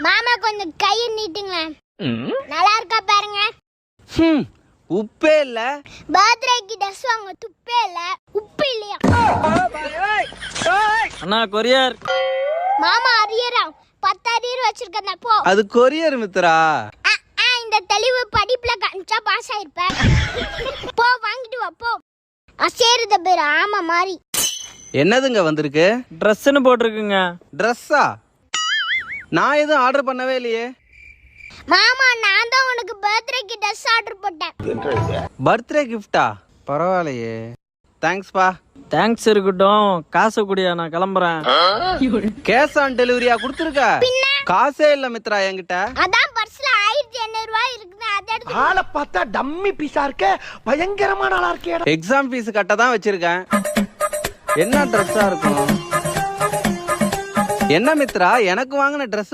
மாமா கொஞ்சம் கையை நீட்டுங்களேன். நல்லா இருக்கா பாருங்க. உப்பே இல்ல. பர்த்டேக்கு ட்ரெஸ் வாங்க துப்பே இல்ல. உப்பு இல்லையா? அண்ணா கொரியர். மாமா அரியரா 10 அரியர் வச்சிருக்கேன் போ. அது கொரியர் மித்ரா. இந்த தெளிவு படிப்புல கஞ்சா பாஸ் ஆயிருப்பேன். போ வாங்கிட்டு வா போ. அசேருத பேர் ஆமா மாதிரி. என்னதுங்க வந்திருக்கு? ட்ரெஸ்ன்னு போட்டிருக்குங்க. ட்ரெஸ்ஸா? நான் எதுவும் ஆர்டர் பண்ணவே இல்லையே. மாமா நான் தான் உனக்கு பர்த்டேக்கு ட்ரெஸ் ஆர்டர் போட்டேன். பர்த்டே கிஃப்டா? பரவாயில்லையே. தேங்க்ஸ்பா. தேங்க்ஸ் இருக்கட்டும், காசு குடியா, நான் கிளம்புறேன். கேஷ் ஆன் டெலிவரியா கொடுத்துருக்க? காசே இல்ல மித்ரா என்கிட்ட. அதான் பர்ஸ்ல 1800 ரூபாய் இருக்குது. அத எடுத்து ஆளை பார்த்தா டம்மி பீஸா இருக்க, பயங்கரமான ஆளா இருக்கே. எக்ஸாம் ஃபீஸ் கட்ட தான் வச்சிருக்கேன். என்ன ட்ரெஸ்ஸா இருக்கும்? என்ன மித்ரா எனக்கு வாங்கின ட்ரெஸ்